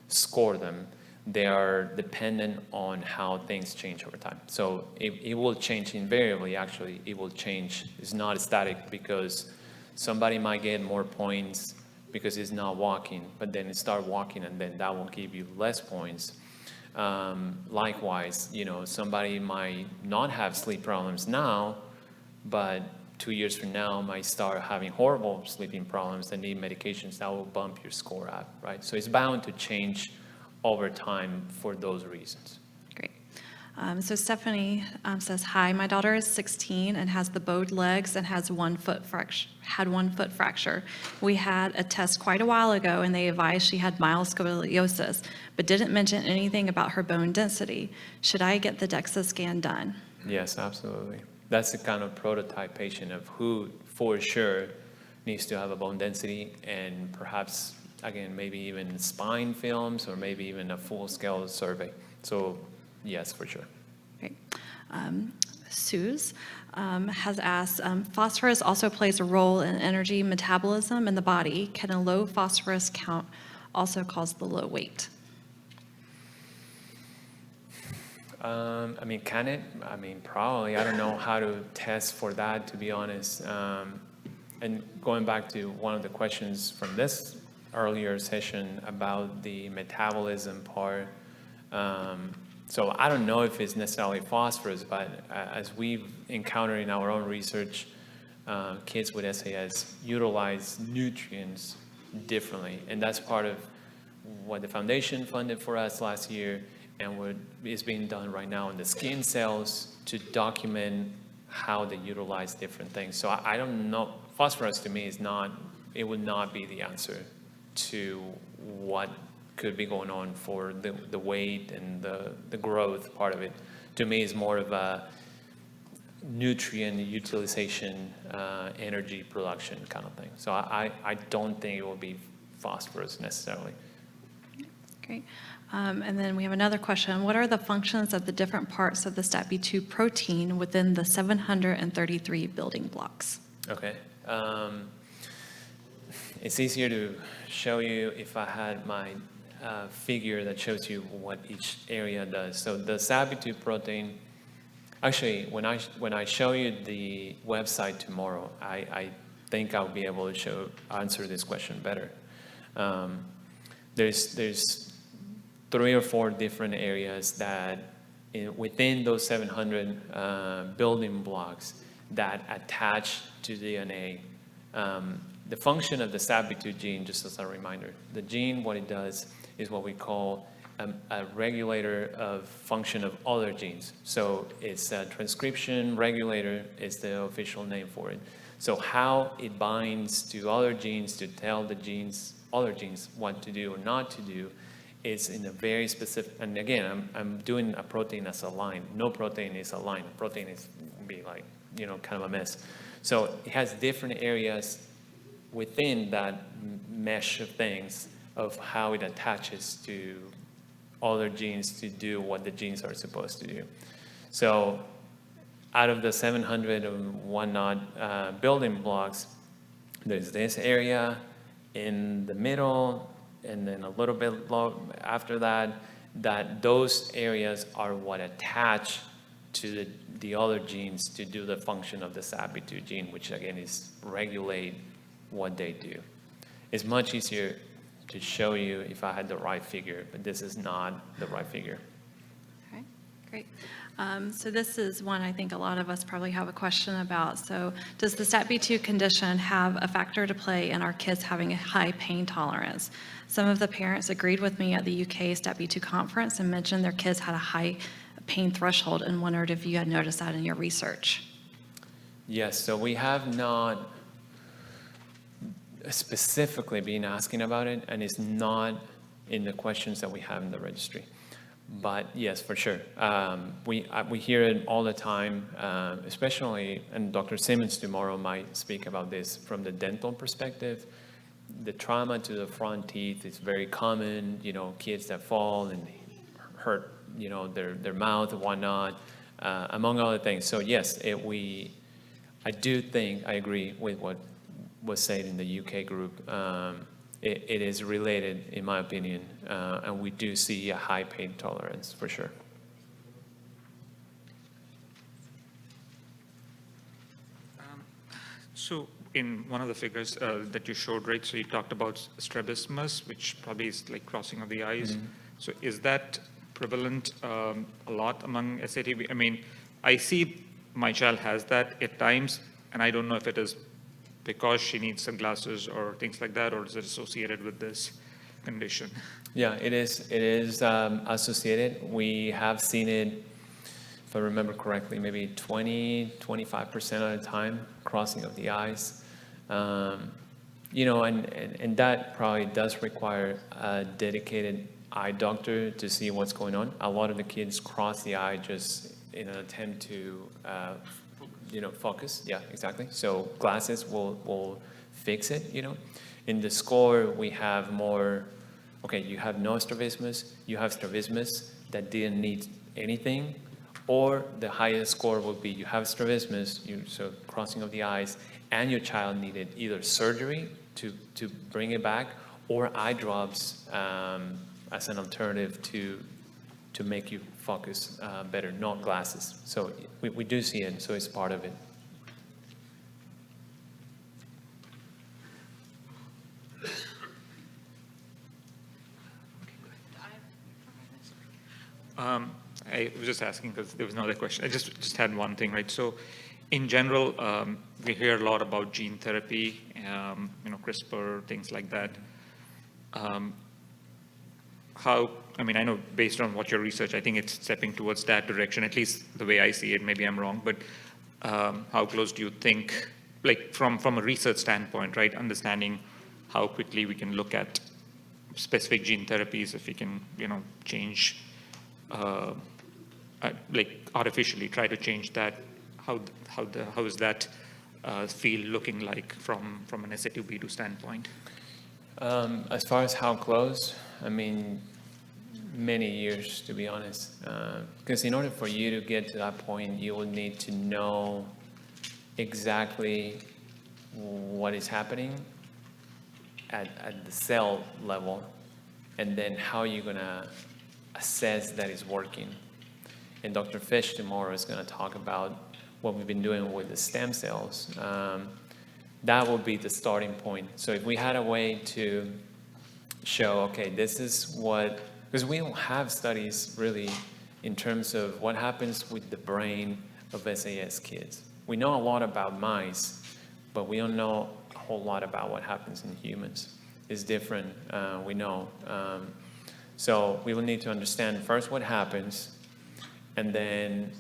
score them, they are dependent on how things change over time. So it will change invariably, actually. It will change. It's not static because somebody might get more points because it's not walking, but then it start walking and then that will give you less points. Likewise, somebody might not have sleep problems now, but 2 years from now might start having horrible sleeping problems and need medications that will bump your score up, right? So it's bound to change over time for those reasons. Great. So Stephanie says, hi, my daughter is 16 and has the bowed legs and had 1 foot fracture. We had a test quite a while ago and they advised she had mild scoliosis, but didn't mention anything about her bone density. Should I get the DEXA scan done? Yes, absolutely. That's the kind of prototype patient of who, for sure, needs to have a bone density and perhaps, again, maybe even spine films or maybe even a full-scale survey. So, yes, for sure. Great. Suze has asked, phosphorus also plays a role in energy metabolism in the body. Can a low phosphorus count also cause the low weight? Can it? Probably. I don't know how to test for that, to be honest. And going back to one of the questions from this earlier session about the metabolism part, so I don't know if it's necessarily phosphorus, but as we've encountered in our own research, kids with SAS utilize nutrients differently. And that's part of what the foundation funded for us last year and what is being done right now in the skin cells to document how they utilize different things. So I don't know, phosphorus to me it would not be the answer to what could be going on for the weight and the growth part of it. To me, it's more of a nutrient utilization, energy production kind of thing. So I don't think it will be phosphorus necessarily. Great. And then we have another question. What are the functions of the different parts of the STAT-B2 protein within the 733 building blocks? Okay. It's easier to show you if I had my figure that shows you what each area does. So the SATB2 protein, actually, when I show you the website tomorrow, I think I'll be able to answer this question better. There's 3 or 4 different areas that within those 700 building blocks that attach to DNA. The function of the SATB2 gene, just as a reminder, the gene, what it does is what we call a regulator of function of other genes. So it's a transcription regulator is the official name for it. So how it binds to other genes to tell the genes, other genes what to do or not to do is in a very specific, and again, I'm doing a protein as a line. No protein is a line. A protein is be like, kind of a mess. So it has different areas within that mesh of things of how it attaches to other genes to do what the genes are supposed to do. So out of the 700 and whatnot building blocks, there's this area in the middle, and then a little bit after that, those areas are what attach to the other genes to do the function of the SATB2 gene, which again is regulate what they do. It's much easier to show you if I had the right figure, but this is not the right figure. Okay, great. So this is one I think a lot of us probably have a question about. So does the STAT-B2 condition have a factor to play in our kids having a high pain tolerance? Some of the parents agreed with me at the UK STAT-B2 conference and mentioned their kids had a high pain threshold and wondered if you had noticed that in your research. Yes, so we have not specifically been asking about it, and it's not in the questions that we have in the registry. But yes, for sure. We hear it all the time, especially, and Dr. Simmons tomorrow might speak about this from the dental perspective. The trauma to the front teeth is very common, kids that fall and hurt, their mouth and whatnot, among other things. So yes, I do think, I agree with what was said in the UK group. It is related, in my opinion, and we do see a high pain tolerance for sure. So in one of the figures that you showed, right, so you talked about strabismus, which probably is like crossing of the eyes. Mm-hmm. So is that prevalent a lot among SATB? I mean, I see my child has that at times, and I don't know if it is because she needs sunglasses or things like that, or is it associated with this condition? Yeah, it is associated. We have seen it, if I remember correctly, maybe 25% of the time, crossing of the eyes. And that probably does require a dedicated eye doctor to see what's going on. A lot of the kids cross the eye just in an attempt to focus. Yeah, exactly. So glasses will fix it, In the score, we have more, okay, you have no strabismus, you have strabismus that didn't need anything, or the highest score will be you have strabismus, so crossing of the eyes, and your child needed either surgery to bring it back, or eye drops as an alternative to make you focus better, not glasses. So we do see it, so it's part of it. I was just asking because there was no other question. I just had one thing, right? So in general, we hear a lot about gene therapy, CRISPR, things like that. I know based on what your research, I think it's stepping towards that direction, at least the way I see it. Maybe I'm wrong, but how close do you think, like from a research standpoint, right, understanding how quickly we can look at specific gene therapies, if we can, change, like artificially try to change that, how is that field looking like from an SA2B2 standpoint? As far as how close, I mean, many years, to be honest. Because in order for you to get to that point, you will need to know exactly what is happening at the cell level, and then how you're going to assess that it's working. And Dr. Fish tomorrow is going to talk about what we've been doing with the stem cells. That will be the starting point. So if we had a way to show, okay, this is what, because we don't have studies really in terms of what happens with the brain of SAS kids. We know a lot about mice, but we don't know a whole lot about what happens in humans. It's different, we know. So we will need to understand first what happens, and then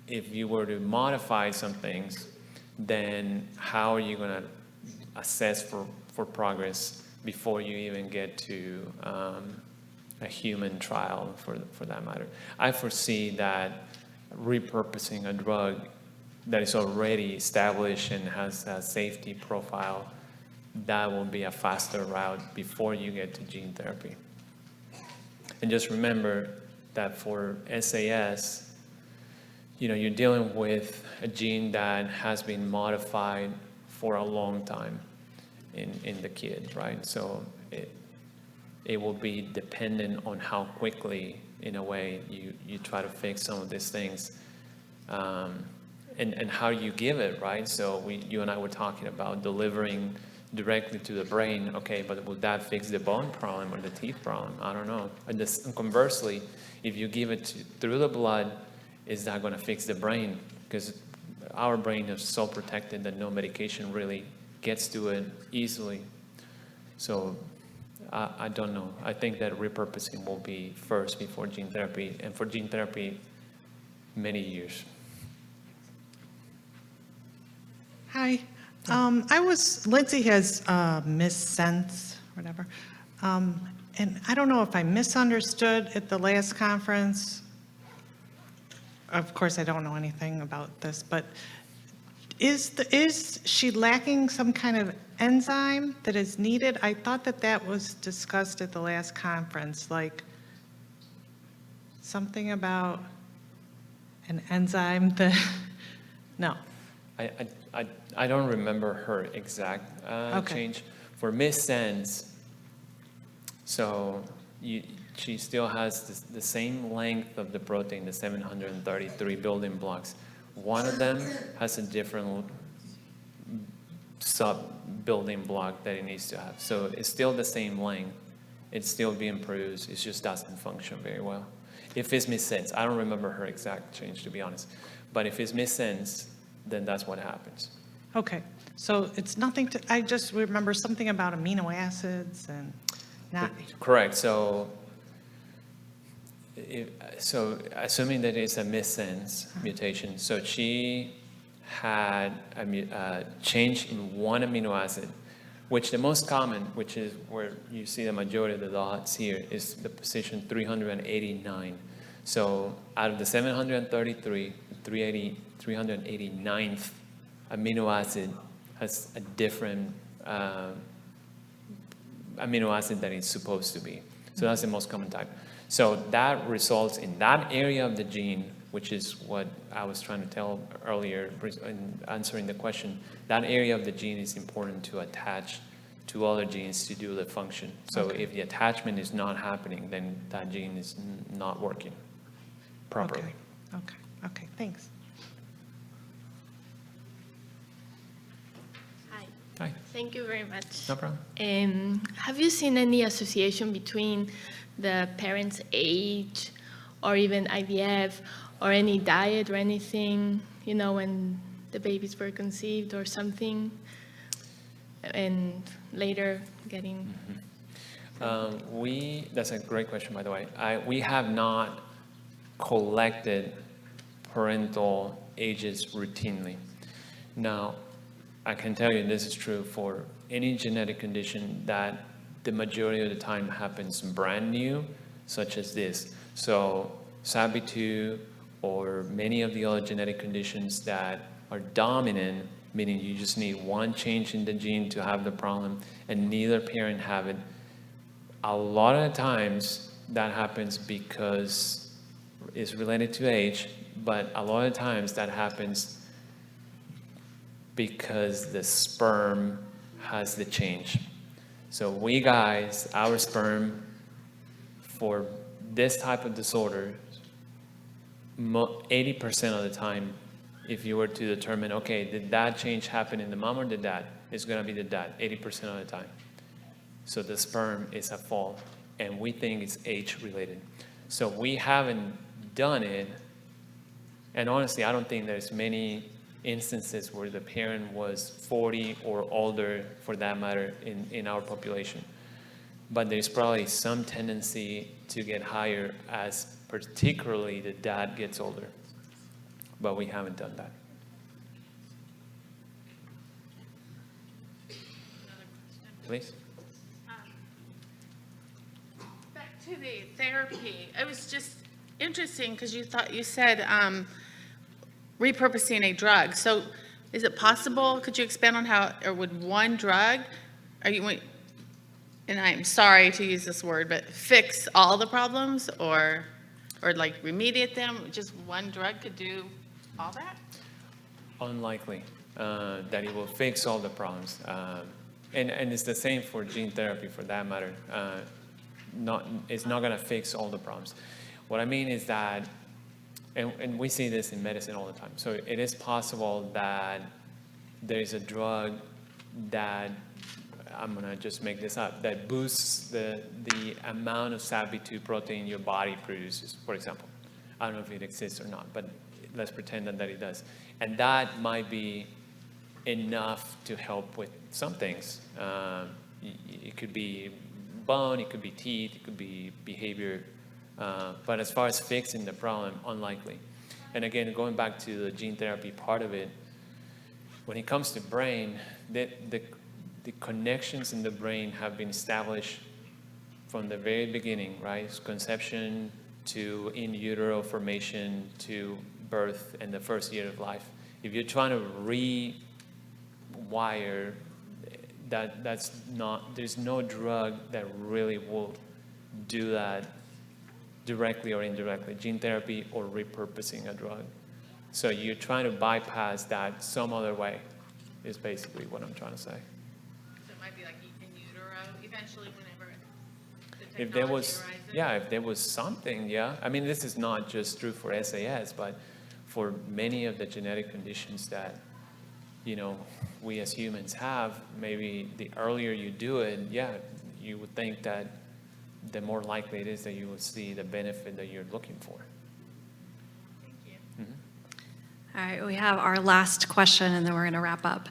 if you were to modify some things, then how are you going to assess for progress before you even get to a human trial for that matter. I foresee that repurposing a drug that is already established and has a safety profile, that will be a faster route before you get to gene therapy. And just remember that for SAS, you're dealing with a gene that has been modified for a long time in the kid, right? So it will be dependent on how quickly, in a way, you try to fix some of these things, and how you give it, right? So you and I were talking about delivering directly to the brain. Okay, but will that fix the bone problem or the teeth problem? I don't know. And conversely, if you give it through the blood, is that going to fix the brain? Because our brain is so protected that no medication really gets to it easily. So I don't know. I think that repurposing will be first before gene therapy, and for gene therapy, many years. Hi. Lindsay has missense, whatever. And I don't know if I misunderstood at the last conference. Of course, I don't know anything about this, but is she lacking some kind of enzyme that is needed? I thought that was discussed at the last conference, like something about an enzyme that, no. I don't remember her exact change. For missense, so she still has the same length of the protein, the 733 building blocks. One of them has a different sub-building block that it needs to have. So it's still the same length. It's still being produced. It just doesn't function very well. If it's missense, I don't remember her exact change, to be honest. But if it's missense, then that's what happens. Okay, so it's nothing to, I just remember something about amino acids and not. Correct. So assuming that it's a missense mutation, so she had a change in one amino acid, which the most common, which is where you see the majority of the dots here, is the position 389. So out of the 733, 389th amino acid has a different amino acid than it's supposed to be. So that's the most common type. So that results in that area of the gene, which is what I was trying to tell earlier in answering the question. That area of the gene is important to attach to other genes to do the function. So if the attachment is not happening, then that gene is not working properly. Okay, thanks. Hi. Thank you very much. No problem. Have you seen any association between the parent's age or even IVF or any diet or anything, when the babies were conceived or something, and later getting? That's a great question, by the way. We have not collected parental ages routinely. Now, I can tell you this is true for any genetic condition that the majority of the time happens brand new, such as this. So SATB2 or many of the other genetic conditions that are dominant, meaning you just need one change in the gene to have the problem, and neither parent have it, a lot of times that happens because it's related to age, but a lot of times that happens because the sperm has the change. So we guys, our sperm, for this type of disorder, 80% of the time, if you were to determine, okay, did that change happen in the mom or the dad? It's gonna be the dad, 80% of the time. So the sperm is at fault, and we think it's age-related. So we haven't done it, and honestly, I don't think there's many instances where the parent was 40 or older, for that matter, in our population. But there's probably some tendency to get higher as particularly the dad gets older. But we haven't done that. Please? Back to the therapy, it was just interesting because you said repurposing a drug. So is it possible, could you expand on how, or would one drug, and I'm sorry to use this word, but fix all the problems or like remediate them? Just one drug could do all that? Unlikely that it will fix all the problems. And it's the same for gene therapy, for that matter. It's not going to fix all the problems. What I mean is that, and we see this in medicine all the time, so it is possible that there is a drug that, I'm going to just make this up, that boosts the amount of SATB2 protein your body produces, for example. I don't know if it exists or not, but let's pretend that it does. And that might be enough to help with some things. It could be bone, it could be teeth, it could be behavior. But as far as fixing the problem, unlikely. And again, going back to the gene therapy part of it, when it comes to brain, the connections in the brain have been established from the very beginning, right? Conception to in utero formation to birth and the first year of life. If you're trying to rewire, there's no drug that really will do that directly or indirectly, gene therapy or repurposing a drug. So you're trying to bypass that some other way, is basically what I'm trying to say. So it might be like in utero, eventually whenever the If there technology was, arises? yeah, if there was something, yeah. I mean, this is not just true for SAS, but for many of the genetic conditions that, we as humans have, maybe the earlier you do it, yeah, you would think that the more likely it is that you will see the benefit that you're looking for. Thank you. Mm-hmm. All right, we have our last question, and then we're going to wrap up.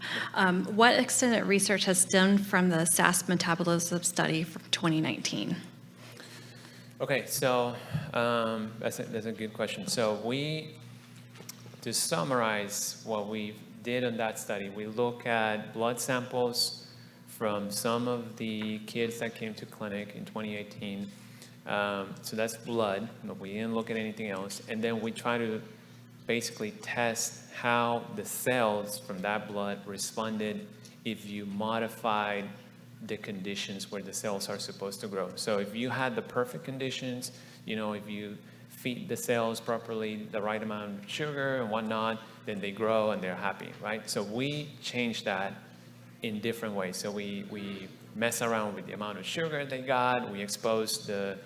What extended research has stemmed from the SAS metabolism study from 2019? Okay, so that's a good question. So to summarize what we did on that study, we look at blood samples from some of the kids that came to clinic in 2018. So that's blood, but we didn't look at anything else. And then we try to basically test how the cells from that blood responded if you modified the conditions where the cells are supposed to grow. So if you had the perfect conditions, if you feed the cells properly, the right amount of sugar and whatnot, then they grow and they're happy, right? So we change that in different ways. So we mess around with the amount of sugar they got, we expose the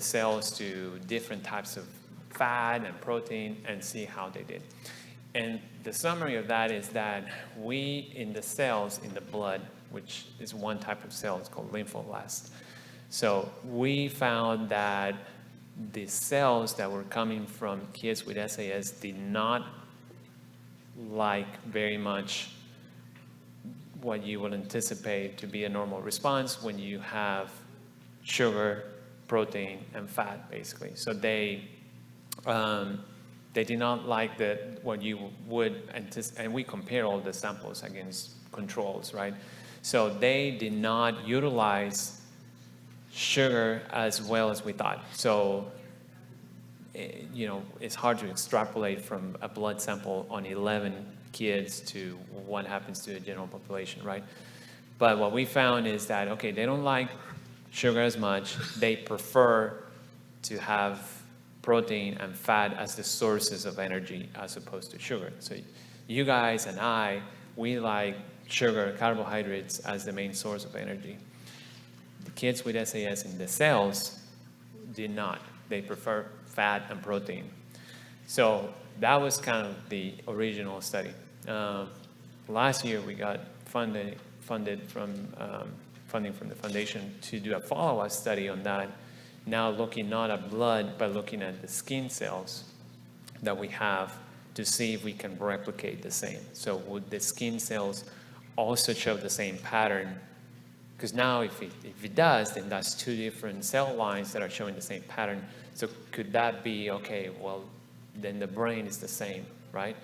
cells to different types of fat and protein and see how they did. And the summary of that is that in the cells in the blood, which is one type of cell, it's called lymphoblasts. So we found that the cells that were coming from kids with SAS did not like very much what you would anticipate to be a normal response when you have sugar, protein, and fat, basically. So they did not like what you would anticipate, and we compare all the samples against controls, right? So they did not utilize sugar as well as we thought. So it's hard to extrapolate from a blood sample on 11 kids to what happens to the general population, right? But what we found is that, okay, they don't like sugar as much. They prefer to have protein and fat as the sources of energy as opposed to sugar. So you guys and I, we like sugar, carbohydrates as the main source of energy. The kids with SAS in the cells did not. They prefer fat and protein. So that was kind of the original study. Last year we got funding from the foundation to do a follow-up study on that. Now looking not at blood, but looking at the skin cells that we have to see if we can replicate the same. So would the skin cells also show the same pattern? Because now if it does, then that's two different cell lines that are showing the same pattern. So could that be, okay, well, then the brain is the same, right?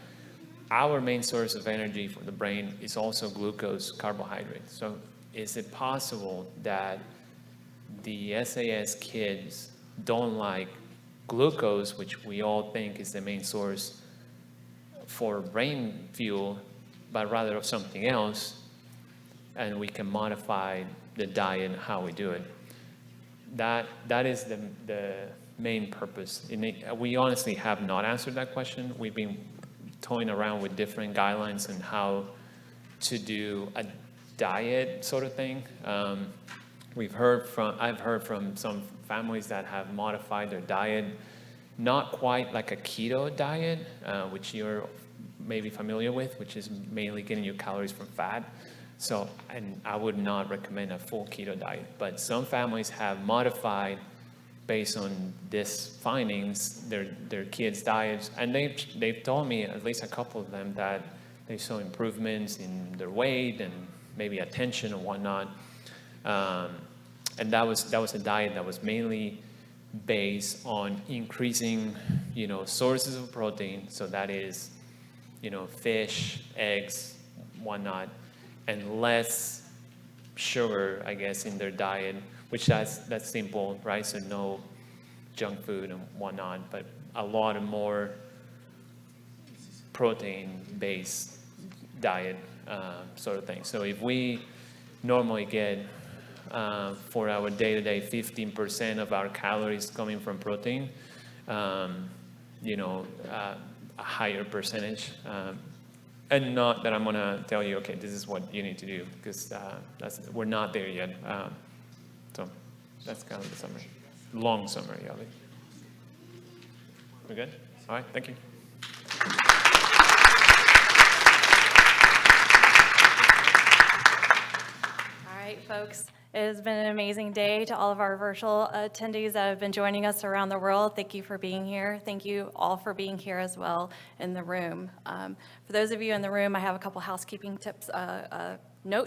Our main source of energy for the brain is also glucose, carbohydrate. So is it possible that the SAS kids don't like glucose, which we all think is the main source for brain fuel, but rather of something else, and we can modify the diet and how we do it? That is the main purpose. We honestly have not answered that question. We've been toying around with different guidelines on how to do a diet sort of thing. I've heard from some families that have modified their diet, not quite like a keto diet, which you're maybe familiar with, which is mainly getting your calories from fat. So, and I would not recommend a full keto diet, but some families have modified based on these findings, their kids' diets, and they've told me, at least a couple of them, that they saw improvements in their weight and maybe attention and whatnot. And that was a diet that was mainly based on increasing, sources of protein. So that is, fish, eggs, whatnot, and less sugar, I guess, in their diet, which that's simple, right? So no junk food and whatnot, but a lot of more protein-based diet sort of thing. So if we normally get for our day-to-day 15% of our calories coming from protein, a higher percentage. And not that I'm going to tell you, okay, this is what you need to do, because we're not there yet. So that's kind of the summary, long summary of it. We're good? All right, thank you. All right, folks. It has been an amazing day to all of our virtual attendees that have been joining us around the world. Thank you for being here. Thank you all for being here as well in the room. For those of you in the room, I have a couple housekeeping tips, notes